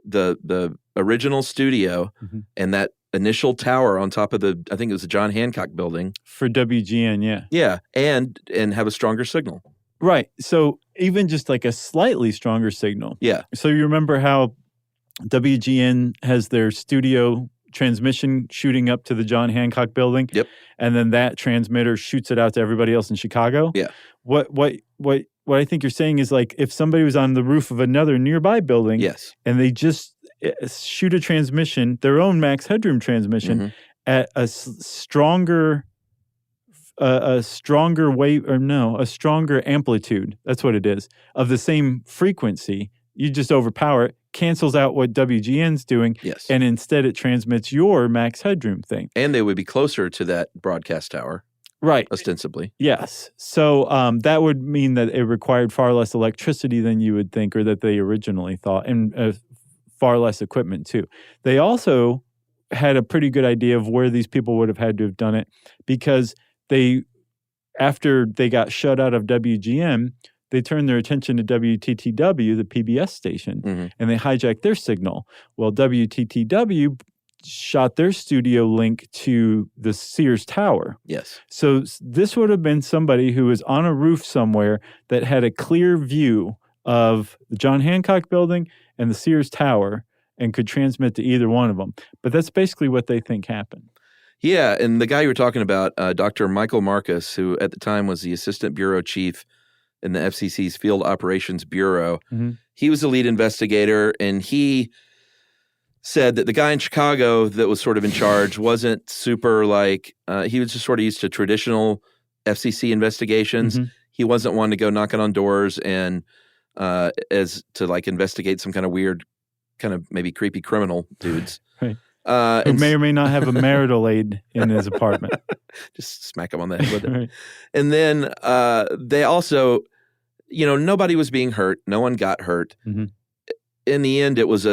the original studio and that initial tower on top of I think it was the John Hancock building.
For WGN, yeah.
Yeah, and have a stronger signal.
Right. So even just like a slightly stronger signal.
Yeah.
So you remember how WGN has their studio transmission shooting up to the John Hancock building?
Yep.
And then that transmitter shoots it out to everybody else in Chicago?
Yeah.
What I think you're saying is like if somebody was on the roof of another nearby building and they just shoot a transmission, their own Max Headroom transmission at a stronger amplitude, that's what it is, of the same frequency, you just overpower it, cancels out what WGN's doing, and instead it transmits your Max Headroom thing.
And they would be closer to that broadcast tower.
Right.
Ostensibly.
Yes. So that would mean that it required far less electricity than you would think or that they originally thought, and far less equipment too. They also had a pretty good idea of where these people would have had to have done it because after they got shut out of WGN, they turned their attention to WTTW, the PBS station, and they hijacked their signal. Well, WTTW shot their studio link to the Sears Tower.
Yes.
So this would have been somebody who was on a roof somewhere that had a clear view of the John Hancock building and the Sears Tower and could transmit to either one of them. But that's basically what they think happened.
Yeah, and the guy you were talking about, Dr. Michael Marcus, who at the time was the assistant bureau chief in the FCC's Field Operations Bureau, he was the lead investigator, and he said that the guy in Chicago that was sort of in charge wasn't super he was just sort of used to traditional FCC investigations. He wasn't one to go knocking on doors and investigate some kind of weird, kind of maybe creepy criminal dudes.
Right. Who may or may not have a marital aid in his apartment.
Just smack him on the head with it.
Right.
And then they also, nobody was being hurt. No one got hurt. In the end, it was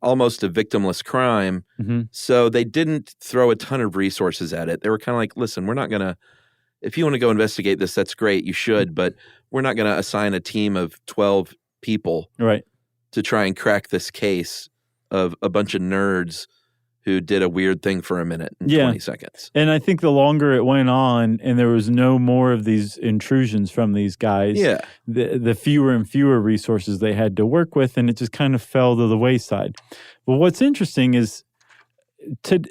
almost a victimless crime. So they didn't throw a ton of resources at it. They were kind of like, listen, we're not going to, if you want to go investigate this, that's great. You should, but we're not going to assign a team of 12 people to try and crack this case of a bunch of nerds
who did a weird thing for a minute in 20 seconds.
And I think the longer it went on and there was no more of these intrusions from these guys, the fewer and fewer resources they had to work with, and it just kind of fell to the wayside. But what's interesting is in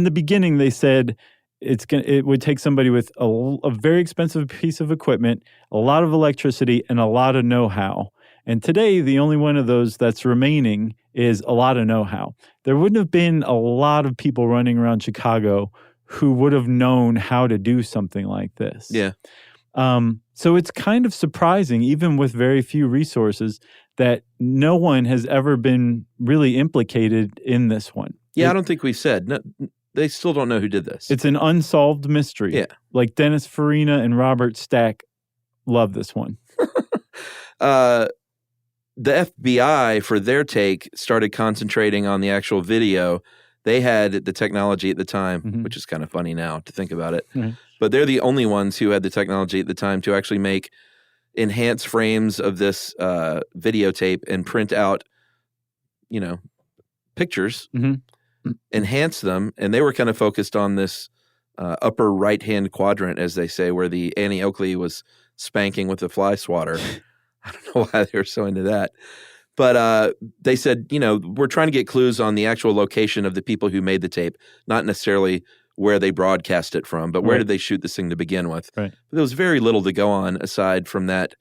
the beginning they said it would take somebody with a very expensive piece of equipment, a lot of electricity, and a lot of know-how. And today, the only one of those that's remaining is a lot of know-how. There wouldn't have been a lot of people running around Chicago who would have known how to do something like this.
Yeah.
So it's kind of surprising, even with very few resources, that no one has ever been really implicated in this one.
Yeah, I don't think we said. No, they still don't know who did this.
It's an unsolved mystery.
Yeah.
Like Dennis Farina and Robert Stack love this one.
The FBI, for their take, started concentrating on the actual video. They had the technology at the time, which is kind of funny now to think about it. But they're the only ones who had the technology at the time to actually make enhanced frames of this videotape and print out, pictures, enhance them. And they were kind of focused on this upper right-hand quadrant, as they say, where the Annie Oakley was spanking with the fly swatter. I don't know why they were so into that. But they said, we're trying to get clues on the actual location of the people who made the tape, not necessarily where they broadcast it from, but where did they shoot this thing to begin with.
Right.
But there was very little to go on aside from that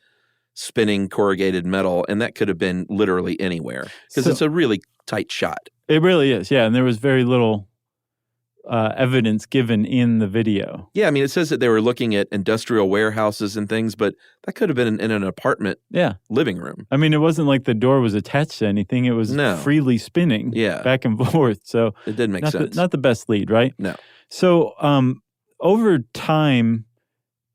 spinning corrugated metal, and that could have been literally anywhere because it's a really tight shot.
It really is, yeah. And there was very little evidence given in the video.
Yeah, I mean, it says that they were looking at industrial warehouses and things, but that could have been in an apartment living room.
I mean, it wasn't like the door was attached to anything. It was freely spinning back and forth. So
it didn't make sense.
Not the best lead, right?
No.
So over time,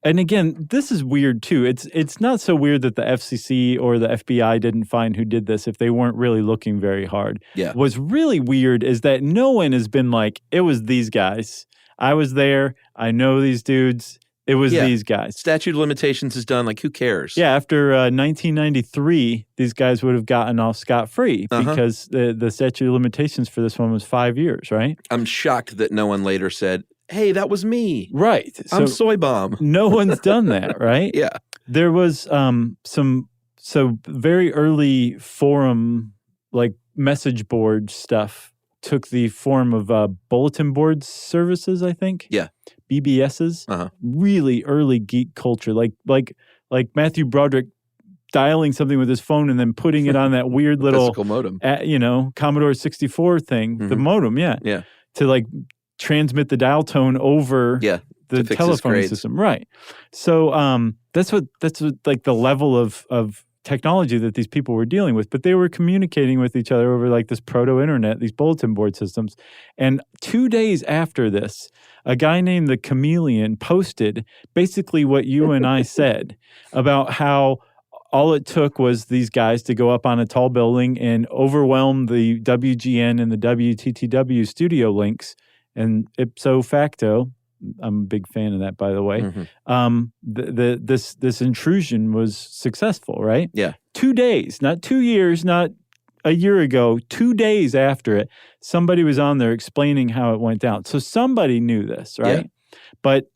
and again, this is weird too. It's not so weird that the FCC or the FBI didn't find who did this if they weren't really looking very hard.
Yeah.
What's really weird is that no one has been like, it was these guys. I was there. I know these dudes. It was these guys.
Statute of limitations is done. Like, who cares?
Yeah, after 1993, these guys would have gotten off scot-free because the statute of limitations for this one was 5 years, right?
I'm shocked that no one later said, hey, that was me.
Right.
I'm Soy Bomb.
No one's done that, right?
Yeah.
There was some very early forum, like message board stuff took the form of bulletin board services, I think.
Yeah.
BBSs. Really early geek culture. Like Matthew Broderick dialing something with his phone and then putting it on that weird little
physical modem.
Commodore 64 thing, the modem,
Yeah.
To like transmit the dial tone over the telephone system. Right. So that's what like the level of technology that these people were dealing with. But they were communicating with each other over like this proto-internet, these bulletin board systems. And 2 days after this, a guy named the Chameleon posted basically what you and I said about how all it took was these guys to go up on a tall building and overwhelm the WGN and the WTTW studio links. And ipso facto, I'm a big fan of that, by the way, this intrusion was successful, right?
Yeah.
2 days, not 2 years, not a year ago, 2 days after it, somebody was on there explaining how it went down. So somebody knew this, right? Yeah. But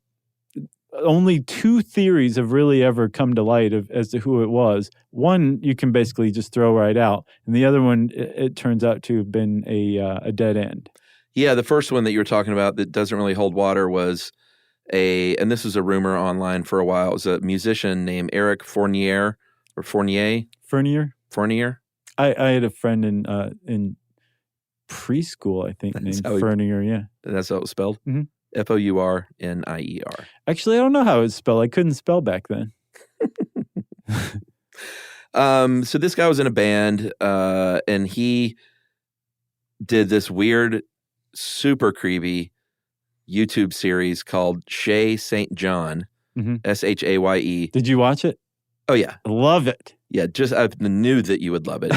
only two theories have really ever come to light as to who it was. One you can basically just throw right out, and the other one it turns out to have been a dead end.
Yeah, the first one that you were talking about that doesn't really hold water was and this was a rumor online for a while. It was a musician named Eric Fournier.
I had a friend in preschool, I think, named Fournier. Yeah,
that's how it was spelled.
Mm-hmm.
Fournier.
Actually, I don't know how it's spelled. I couldn't spell back then.
So this guy was in a band, and he did this weird, super creepy YouTube series called Shay St. John, SHAYE.
Did you watch it?
Oh, yeah.
Love it.
Yeah, I knew that you would love it.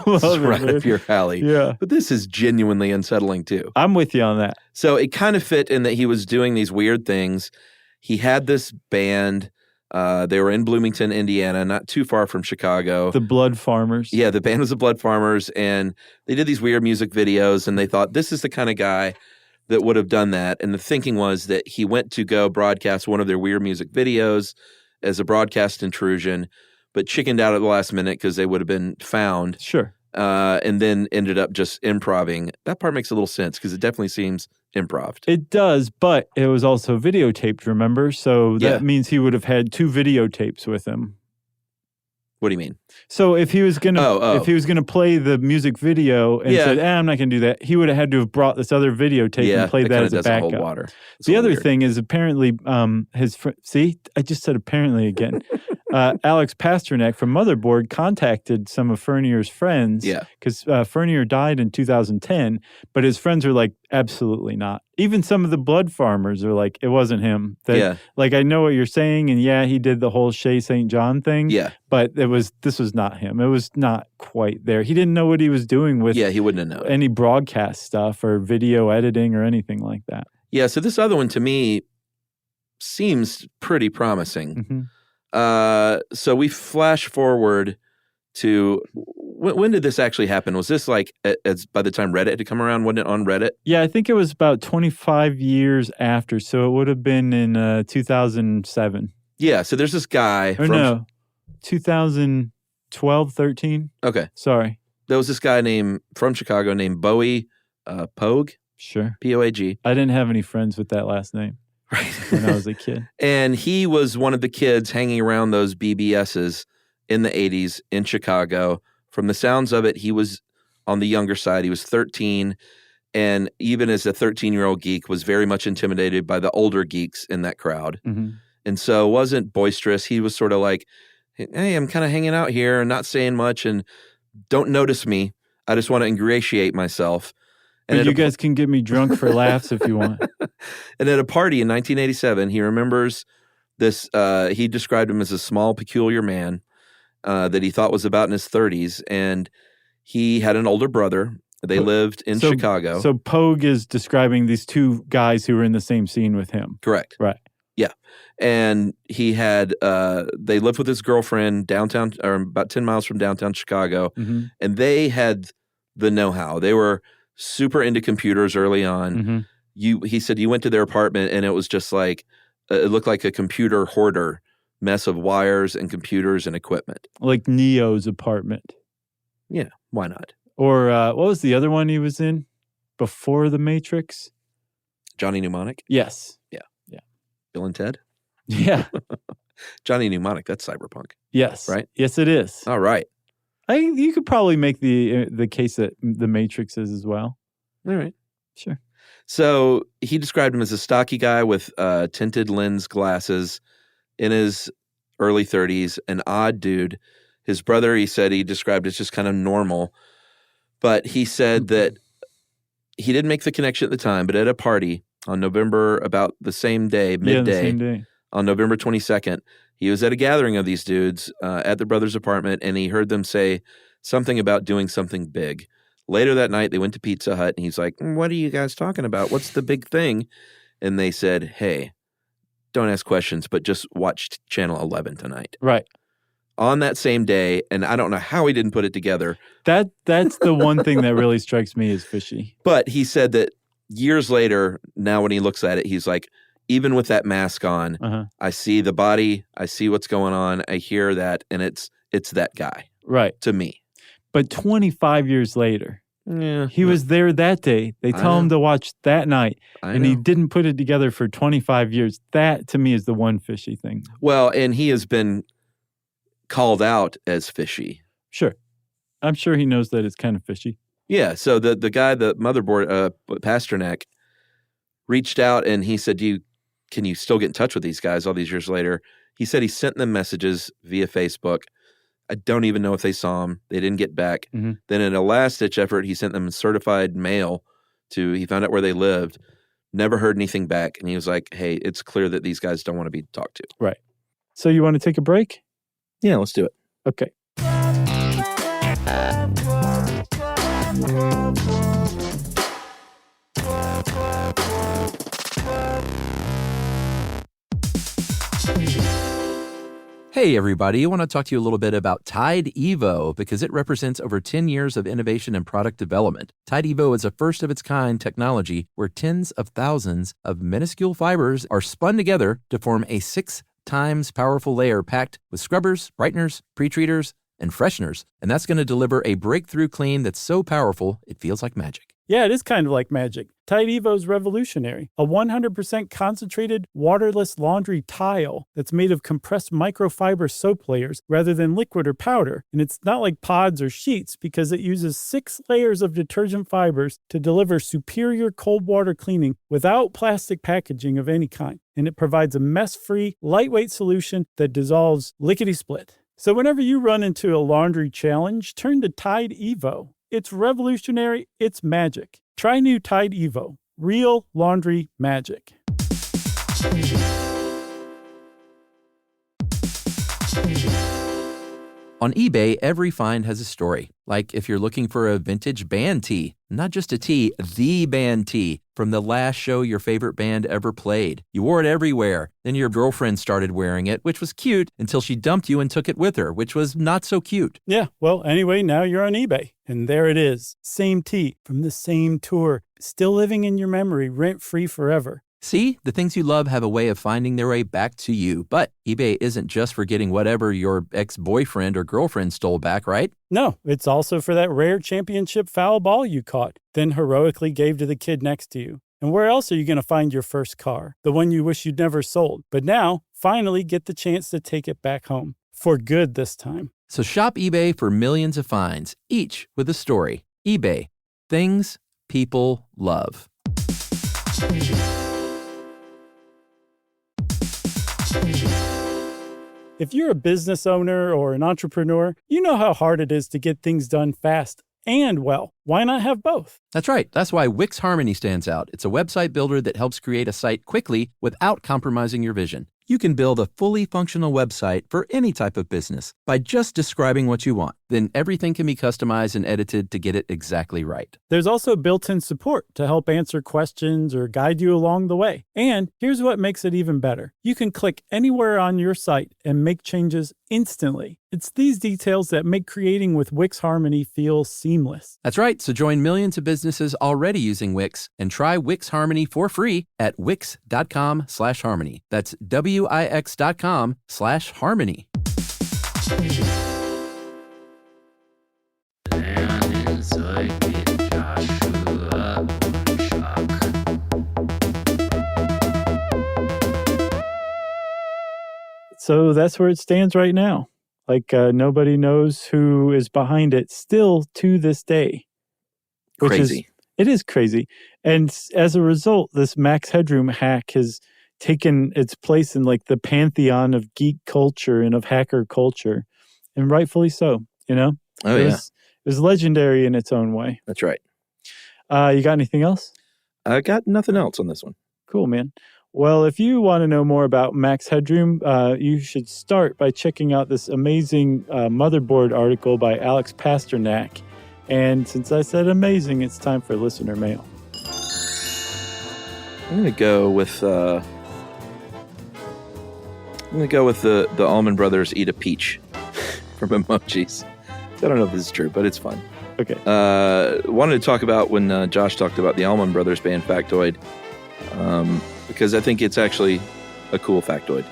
Love it,
right up your alley.
Yeah.
But this is genuinely unsettling, too.
I'm with you on that.
So it kind of fit in that he was doing these weird things. He had this band They were in Bloomington, Indiana, not too far from Chicago.
The Blood Farmers.
Yeah, the band was the Blood Farmers, and they did these weird music videos, and they thought this is the kind of guy that would have done that. And the thinking was that he went to go broadcast one of their weird music videos as a broadcast intrusion, but chickened out at the last minute because they would have been found.
Sure.
And then ended up just improvising. That part makes a little sense because it definitely seems improv.
It does, but it was also videotaped, remember? So that means he would have had 2 videotapes with him.
What do you mean?
So if he was gonna play the music video and said, I'm not gonna do that, he would have had to have brought this other videotape and played that as a backup.
Hold water.
The other thing is apparently see, I just said apparently again. Alex Pasternak from Motherboard contacted some of Furnier's friends because Furnier died in 2010, but his friends are like, absolutely not. Even some of the Blood Farmers are like, it wasn't him. Like, I know what you're saying, and he did the whole Shea St. John thing, but this was not him. It was not quite there. He didn't know what he was doing with
he wouldn't have known
any broadcast stuff or video editing or anything like that. Yeah,
so this other one to me seems pretty promising.
Mm-hmm.
So we flash forward to when did this actually happen? Was this like by the time Reddit had come around? Wasn't it on Reddit?
Yeah, I think it was about 25 years after. So it would have been in 2007.
Yeah, so there's this guy.
2012, 13.
Okay.
Sorry.
There was this guy from Chicago named Bowie Pogue.
Sure.
P-O-A-G.
I didn't have any friends with that last name.
Right.
When I was a kid.
And he was one of the kids hanging around those BBSs in the 80s in Chicago. From the sounds of it, he was on the younger side. He was 13, and even as a 13-year-old geek, was very much intimidated by the older geeks in that crowd.
Mm-hmm.
And so wasn't boisterous. He was sort of like, hey, I'm kind of hanging out here and not saying much, and don't notice me. I just want to ingratiate myself.
And you guys can get me drunk for laughs if you want.
And at a party in 1987, he remembers this. He described him as a small, peculiar man that he thought was about in his 30s. And he had an older brother. They lived in Chicago.
So Pogue is describing these 2 guys who were in the same scene with him.
Correct.
Right.
Yeah. And he had, they lived with his girlfriend downtown, or about 10 miles from downtown Chicago.
Mm-hmm.
And they had the know-how. They were super into computers early on.
Mm-hmm.
He said you went to their apartment and it was just like, it looked like a computer hoarder mess of wires and computers and equipment.
Like Neo's apartment.
Yeah, why not?
Or what was the other one he was in before The Matrix?
Johnny Mnemonic?
Yes.
Yeah. Bill and Ted?
Yeah.
Johnny Mnemonic, that's cyberpunk.
Yes.
Right?
Yes, it is.
All right.
You could probably make the case that The Matrix is as well.
All right.
Sure.
So he described him as a stocky guy with tinted lens glasses in his early 30s, an odd dude. His brother, he said, he described as just kind of normal. But he said that he didn't make the connection at the time, but at a party on November, about the same day, midday,
the same day.
On November 22nd, he was at a gathering of these dudes at the brother's apartment, and he heard them say something about doing something big. Later that night, they went to Pizza Hut, and he's like, what are you guys talking about? What's the big thing? And they said, hey, don't ask questions, but just watch Channel 11 tonight.
Right.
On that same day, and I don't know how he didn't put it together.
That's the one thing that really strikes me as fishy.
But he said that years later, now when he looks at it, he's like, even with that mask on, I see the body, I see what's going on, I hear that, and it's that guy.
Right.
To me.
But 25 years later, he was there that day. They tell him to watch that night, and he didn't put it together for 25 years. That, to me, is the one fishy thing.
Well, and he has been called out as fishy.
Sure. I'm sure he knows that it's kind of fishy.
Yeah, so the guy, the motherboard, Pasternak, reached out and he said, can you still get in touch with these guys all these years later? He said he sent them messages via Facebook. I don't even know if they saw him. They didn't get back.
Mm-hmm.
Then in a last-ditch effort, he sent them certified mail he found out where they lived, never heard anything back. And he was like, hey, it's clear that these guys don't want to be talked to.
Right. So you want to take a break?
Yeah, let's do it.
Okay.
Hey, everybody. I want to talk to you a little bit about Tide Evo because it represents over 10 years of innovation and product development. Tide Evo is a first-of-its-kind technology where tens of thousands of minuscule fibers are spun together to form a 6 times powerful layer packed with scrubbers, brighteners, pre-treaters, and fresheners. And that's going to deliver a breakthrough clean that's so powerful, it feels like magic.
Yeah, it is kind of like magic. Tide Evo is revolutionary. A 100% concentrated, waterless laundry tile that's made of compressed microfiber soap layers rather than liquid or powder. And it's not like pods or sheets because it uses 6 layers of detergent fibers to deliver superior cold water cleaning without plastic packaging of any kind. And it provides a mess-free, lightweight solution that dissolves lickety-split. So whenever you run into a laundry challenge, turn to Tide Evo. It's revolutionary. It's magic. Try new Tide Evo. Real laundry magic.
On eBay, every find has a story. Like if you're looking for a vintage band tee, not just a tee, the band tee from the last show your favorite band ever played. You wore it everywhere. Then your girlfriend started wearing it, which was cute until she dumped you and took it with her, which was not so cute.
Yeah, well, anyway, now you're on eBay. And there it is. Same tee from the same tour. Still living in your memory, rent-free forever.
See, the things you love have a way of finding their way back to you. But eBay isn't just for getting whatever your ex-boyfriend or girlfriend stole back, right?
No, it's also for that rare championship foul ball you caught, then heroically gave to the kid next to you. And where else are you going to find your first car? The one you wish you'd never sold. But now, finally get the chance to take it back home. For good this time.
So shop eBay for millions of finds, each with a story. eBay. Things people love.
If you're a business owner or an entrepreneur, you know how hard it is to get things done fast and well. Why not have both?
That's right. That's why Wix Harmony stands out. It's a website builder that helps create a site quickly without compromising your vision. You can build a fully functional website for any type of business by just describing what you want. Then everything can be customized and edited to get it exactly right.
There's also built-in support to help answer questions or guide you along the way. And here's what makes it even better. You can click anywhere on your site and make changes instantly. It's these details that make creating with Wix Harmony feel seamless.
That's right. So join millions of businesses already using Wix and try Wix Harmony for free at wix.com/harmony. That's wix.com/harmony.
So that's where it stands right now. Like nobody knows who is behind it still to this day.
Crazy.
It is crazy. And as a result, this Max Headroom hack has taken its place in like the pantheon of geek culture and of hacker culture. And rightfully so, you know?
Oh,
It was legendary in its own way.
That's right.
You got anything else?
I got nothing else on this one.
Cool, man. Well, if you want to know more about Max Headroom, you should start by checking out this amazing motherboard article by Alex Pasternak. And since I said amazing, it's time for listener mail.
I'm gonna go with the Allman Brothers Eat a Peach from Emojis. I don't know if this is true, but it's fun.
Okay.
Wanted to talk about when Josh talked about the Allman Brothers Band factoid, because I think it's actually a cool factoid.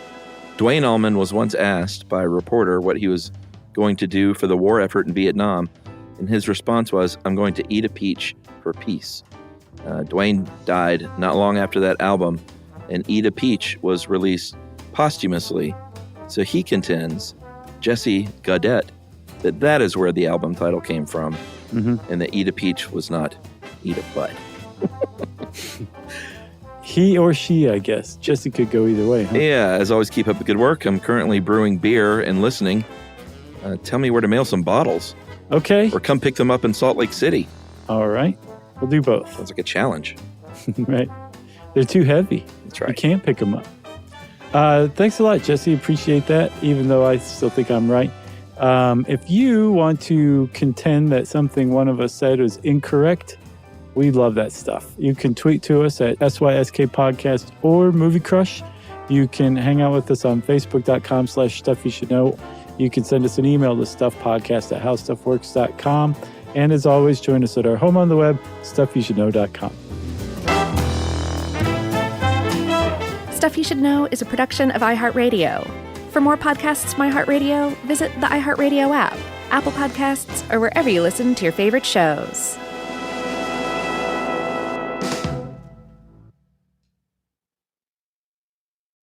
Dwayne Allman was once asked by a reporter what he was going to do for the war effort in Vietnam, and his response was, "I'm going to eat a peach for peace." Dwayne died not long after that album, and Eat a Peach was released posthumously, so he contends, Jesse Gaudette, that is where the album title came from, and that Eat a Peach was not Eat a Bud.
He or she, I guess. Jesse could go either way, huh?
Yeah, as always, keep up the good work. I'm currently brewing beer and listening. Tell me where to mail some bottles.
Okay.
Or come pick them up in Salt Lake City.
All right. We'll do both.
Sounds like a challenge.
Right. They're too heavy.
That's right.
You can't pick them up. Thanks a lot, Jesse. Appreciate that, even though I still think I'm right. If you want to contend that something one of us said was incorrect, we love that stuff. You can tweet to us at SYSK Podcast or Movie Crush. You can hang out with us on Facebook.com/Stuff You Should Know. You can send us an email to stuffpodcast@howstuffworks.com. And as always, join us at our home on the web, stuffyoushouldknow.com.
Stuff You Should Know is a production of iHeartRadio. For more podcasts from iHeartRadio, visit the iHeartRadio app, Apple Podcasts, or wherever you listen to your favorite shows.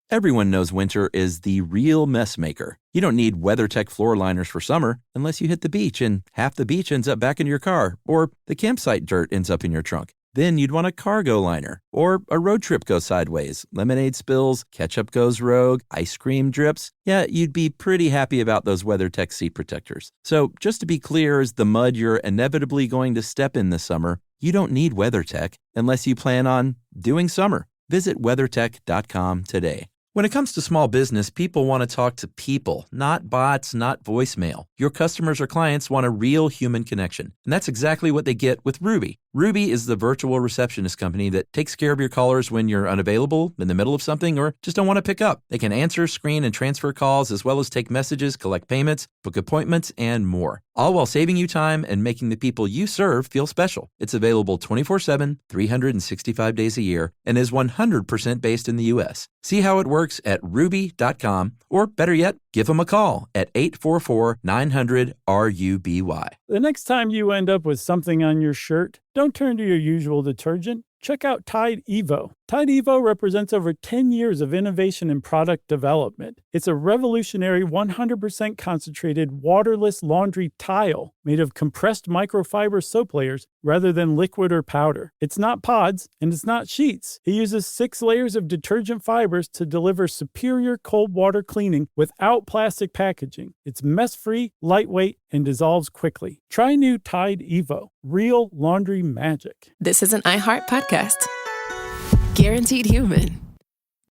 Everyone knows winter is the real mess maker. You don't need WeatherTech floor liners for summer unless you hit the beach and half the beach ends up back in your car, or the campsite dirt ends up in your trunk. Then you'd want a cargo liner, or a road trip goes sideways, lemonade spills, ketchup goes rogue, ice cream drips. Yeah, you'd be pretty happy about those WeatherTech seat protectors. So just to be clear, as the mud you're inevitably going to step in this summer, you don't need WeatherTech unless you plan on doing summer. Visit WeatherTech.com today. When it comes to small business, people want to talk to people, not bots, not voicemail. Your customers or clients want a real human connection. And that's exactly what they get with Ruby. Ruby is the virtual receptionist company that takes care of your callers when you're unavailable, in the middle of something, or just don't want to pick up. They can answer, screen, and transfer calls, as well as take messages, collect payments, book appointments, and more. All while saving you time and making the people you serve feel special. It's available 24/7, 365 days a year, and is 100% based in the U.S. See how it works at ruby.com, or better yet, give them a call at 844-900-RUBY.
The next time you end up with something on your shirt, don't turn to your usual detergent. Check out Tide Evo. Tide Evo represents over 10 years of innovation in product development. It's a revolutionary 100% concentrated waterless laundry tile made of compressed microfiber soap layers rather than liquid or powder. It's not pods and it's not sheets. It uses 6 layers of detergent fibers to deliver superior cold water cleaning without plastic packaging. It's mess-free, lightweight, and dissolves quickly. Try new Tide Evo. Real laundry magic.
This is an iHeart podcast. Guaranteed human.